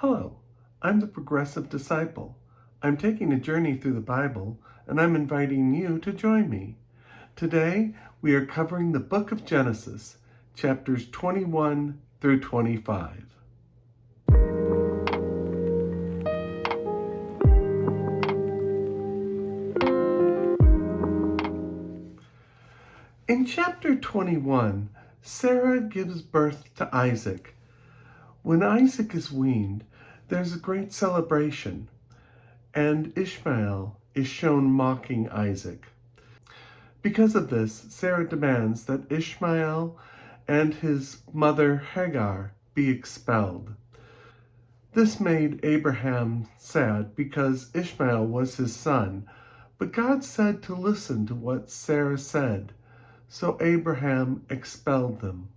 Hello, I'm the Progressive Disciple. I'm taking a journey through the Bible, and I'm inviting you to join me. Today, we are covering the book of Genesis, chapters 21 through 25. In chapter 21, Sarah gives birth to Isaac. When Isaac is weaned, there's a great celebration, and Ishmael is shown mocking Isaac. Because of this, Sarah demands that Ishmael and his mother Hagar be expelled. This made Abraham sad because Ishmael was his son, but God said to listen to what Sarah said, so Abraham expelled them.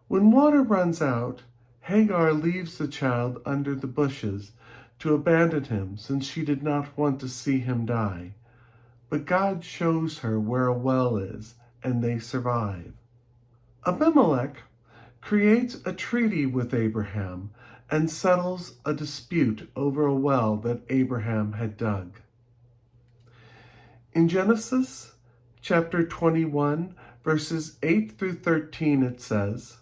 When water runs out, Hagar leaves the child under the bushes to abandon him since she did not want to see him die. But God shows her where a well is, and they survive. Abimelech creates a treaty with Abraham and settles a dispute over a well that Abraham had dug. In Genesis chapter 21, verses 8 through 13, it says,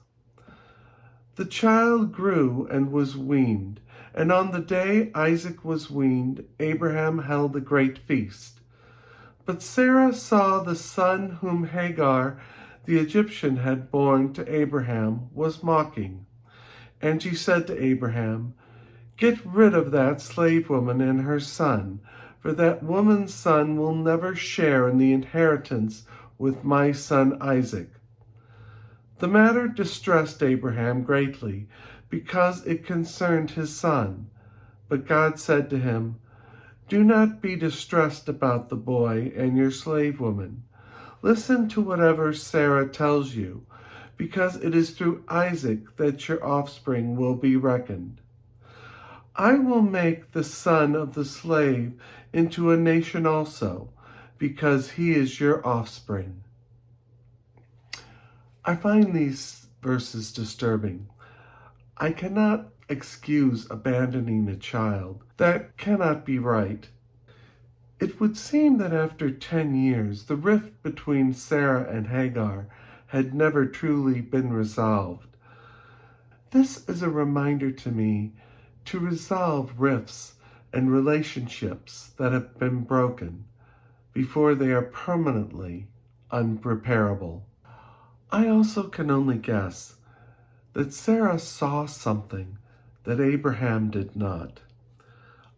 "The child grew and was weaned, and on the day Isaac was weaned, Abraham held a great feast. But Sarah saw the son whom Hagar the Egyptian had borne to Abraham was mocking. And she said to Abraham, 'Get rid of that slave woman and her son, for that woman's son will never share in the inheritance with my son Isaac.' The matter distressed Abraham greatly, because it concerned his son. But God said to him, 'Do not be distressed about the boy and your slave woman. Listen to whatever Sarah tells you, because it is through Isaac that your offspring will be reckoned. I will make the son of the slave into a nation also, because he is your offspring.'" I find these verses disturbing. I cannot excuse abandoning a child. That cannot be right. It would seem that after 10 years, the rift between Sarah and Hagar had never truly been resolved. This is a reminder to me to resolve rifts and relationships that have been broken before they are permanently unrepairable. I also can only guess that Sarah saw something that Abraham did not.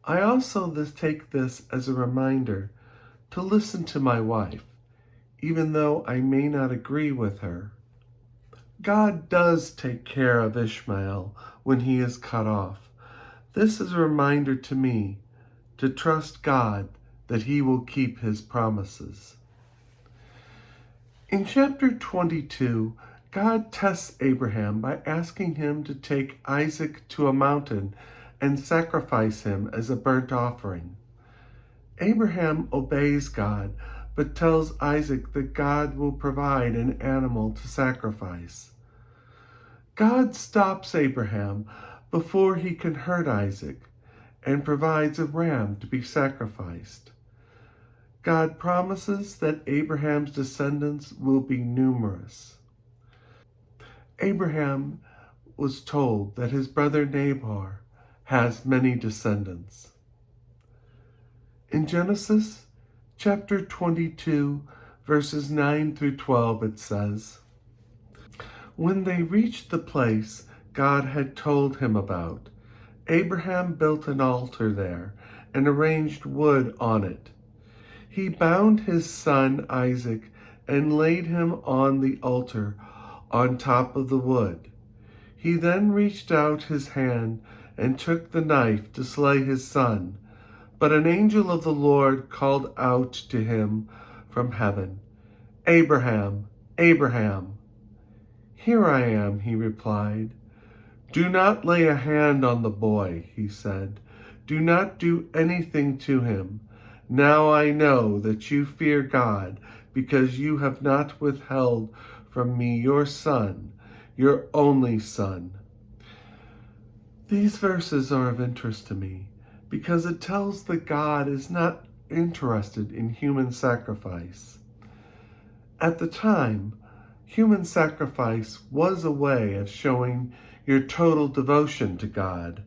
I also take this as a reminder to listen to my wife, even though I may not agree with her. God does take care of Ishmael when he is cut off. This is a reminder to me to trust God that he will keep his promises. In chapter 22, God tests Abraham by asking him to take Isaac to a mountain and sacrifice him as a burnt offering. Abraham obeys God, but tells Isaac that God will provide an animal to sacrifice. God stops Abraham before he can hurt Isaac and provides a ram to be sacrificed. God promises that Abraham's descendants will be numerous. Abraham was told that his brother Nahor has many descendants. In Genesis chapter 22, verses 9 through 12, it says, "When they reached the place God had told him about, Abraham built an altar there and arranged wood on it. He bound his son Isaac and laid him on the altar on top of the wood. He then reached out his hand and took the knife to slay his son. But an angel of the Lord called out to him from heaven, 'Abraham, Abraham.' 'Here I am,' he replied. 'Do not lay a hand on the boy,' he said. 'Do not do anything to him. Now I know that you fear God, because you have not withheld from me your son, your only son.'" These verses are of interest to me because it tells that God is not interested in human sacrifice. At the time, human sacrifice was a way of showing your total devotion to God.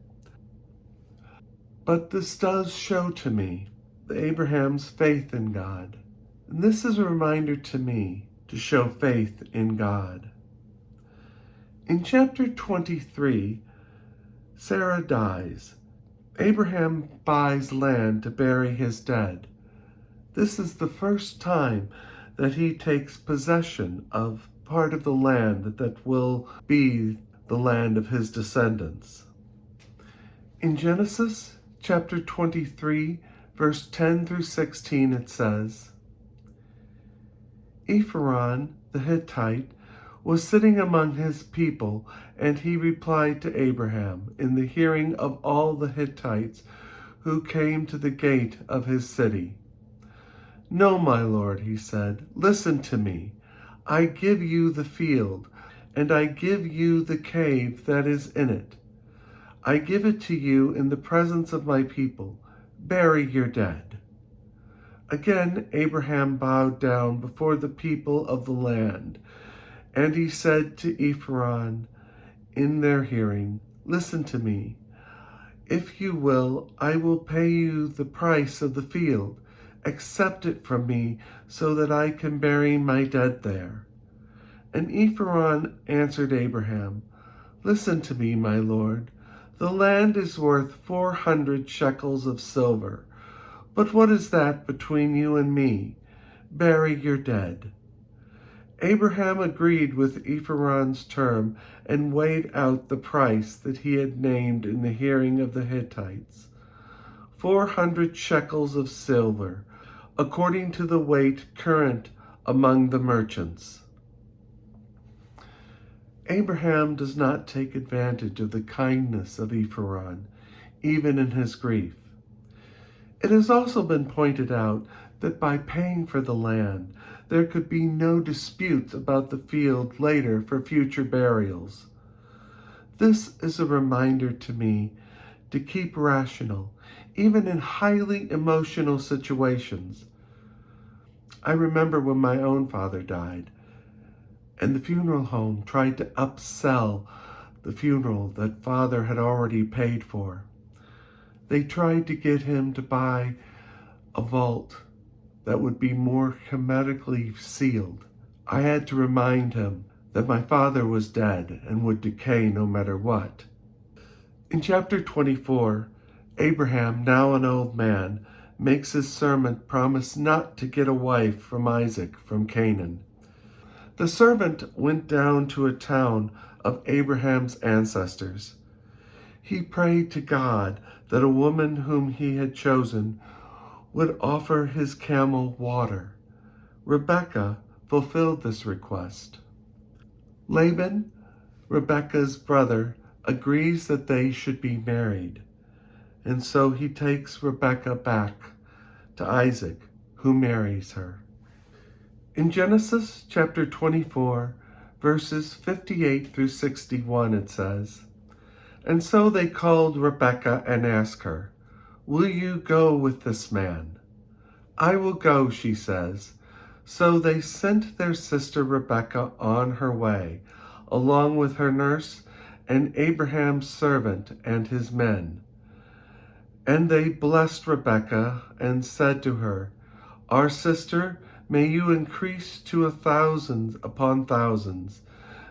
But this does show to me Abraham's faith in God. And this is a reminder to me to show faith in God. In chapter 23, Sarah dies. Abraham buys land to bury his dead. This is the first time that he takes possession of part of the land that will be the land of his descendants. In Genesis chapter 23, verse 10 through 16, it says, Ephron the Hittite was sitting among his people, and he replied to Abraham in the hearing of all the Hittites who came to the gate of his city. No, my lord, he said, listen to me. I give you the field, and I give you the cave that is in it. I give it to you in the presence of my people. Bury your dead. Again, Abraham bowed down before the people of the land, and he said to Ephron in their hearing, listen to me. If you will, I will pay you the price of the field. Accept it from me so that I can bury my dead there. And Ephron answered Abraham, listen to me, my lord. The land is worth 400 shekels of silver. But what is that between you and me? Bury your dead. Abraham agreed with Ephron's term and weighed out the price that he had named in the hearing of the Hittites. 400 shekels of silver, according to the weight current among the merchants. Abraham does not take advantage of the kindness of Ephron, even in his grief. It has also been pointed out that by paying for the land, there could be no disputes about the field later for future burials. This is a reminder to me to keep rational, even in highly emotional situations. I remember when my own father died, and the funeral home tried to upsell the funeral that father had already paid for. They tried to get him to buy a vault that would be more hermetically sealed. I had to remind him that my father was dead and would decay no matter what. In chapter 24, Abraham, now an old man, makes his servant promise not to get a wife from Isaac from Canaan. The servant went down to a town of Abraham's ancestors. He prayed to God that a woman whom he had chosen would offer his camel water. Rebekah fulfilled this request. Laban, Rebekah's brother, agrees that they should be married, and so he takes Rebekah back to Isaac, who marries her. In Genesis chapter 24, verses 58 through 61, it says, And so they called Rebekah and asked her, Will you go with this man? I will go, she says. So they sent their sister Rebekah on her way, along with her nurse and Abraham's servant and his men. And they blessed Rebekah and said to her, Our sister, may you increase to 1,000 upon thousands.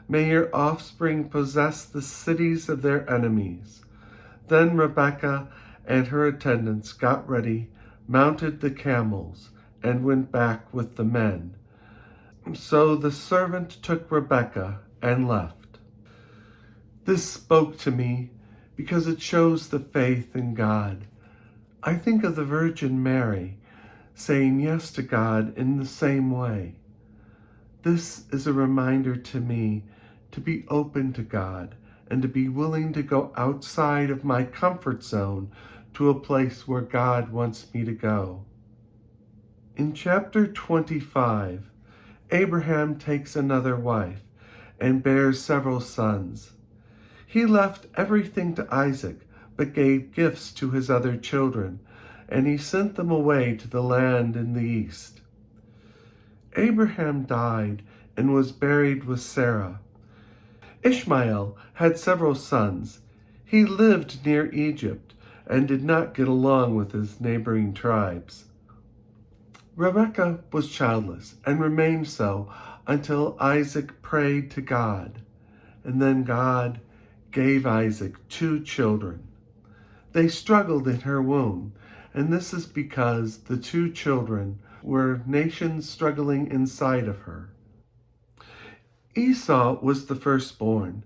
May your offspring possess the cities of their enemies. Then Rebekah and her attendants got ready, mounted the camels, and went back with the men. So the servant took Rebekah and left. This spoke to me because it shows the faith in God. I think of the Virgin Mary saying yes to God in the same way. This is a reminder to me to be open to God and to be willing to go outside of my comfort zone to a place where God wants me to go. In chapter 25, Abraham takes another wife and bears several sons. He left everything to Isaac, but gave gifts to his other children, and he sent them away to the land in the east. Abraham died and was buried with Sarah. Ishmael had several sons. He lived near Egypt and did not get along with his neighboring tribes. Rebekah was childless and remained so until Isaac prayed to God, and then God gave Isaac 2 children. They struggled in her womb, and this is because the 2 children were nations struggling inside of her. Esau was the firstborn.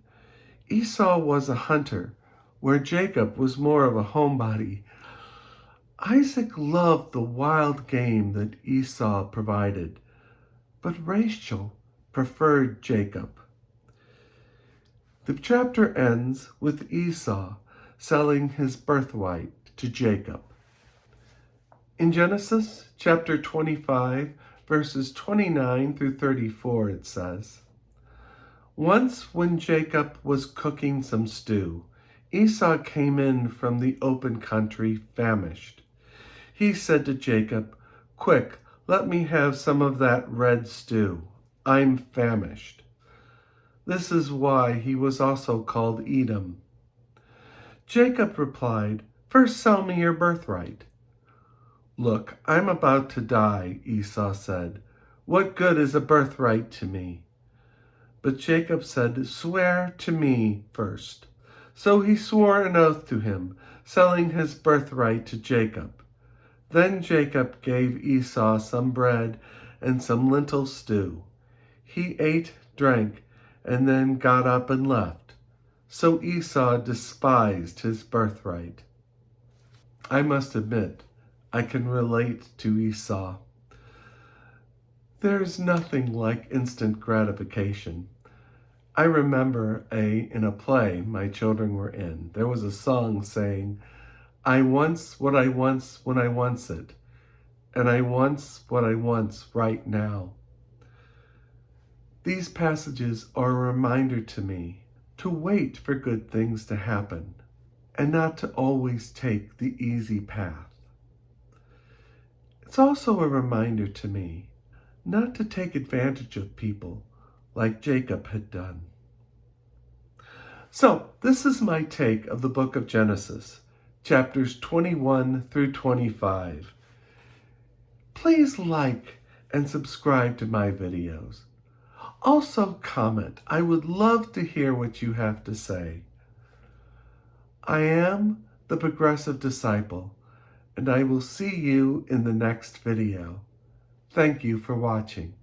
Esau was a hunter, where Jacob was more of a homebody. Isaac loved the wild game that Esau provided, but Rachel preferred Jacob. The chapter ends with Esau selling his birthright to Jacob. In Genesis chapter 25, verses 29 through 34, it says, "Once when Jacob was cooking some stew, Esau came in from the open country famished. He said to Jacob, 'Quick, let me have some of that red stew. I'm famished.' This is why he was also called Edom. Jacob replied, 'First sell me your birthright.' 'Look, I'm about to die,' Esau said. 'What good is a birthright to me?' But Jacob said, 'Swear to me first.' So he swore an oath to him, selling his birthright to Jacob. Then Jacob gave Esau some bread and some lentil stew. He ate, drank, and then got up and left. So Esau despised his birthright." I must admit, I can relate to Esau. There's nothing like instant gratification. I remember in a play my children were in, there was a song saying, "I wants what I wants when I wants it, and I wants what I wants right now." These passages are a reminder to me to wait for good things to happen and not to always take the easy path. It's also a reminder to me not to take advantage of people like Jacob had done. So, this is my take of the book of Genesis, chapters 21 through 25. Please like and subscribe to my videos. Also comment. I would love to hear what you have to say. I am the Progressive Disciple, and I will see you in the next video. Thank you for watching.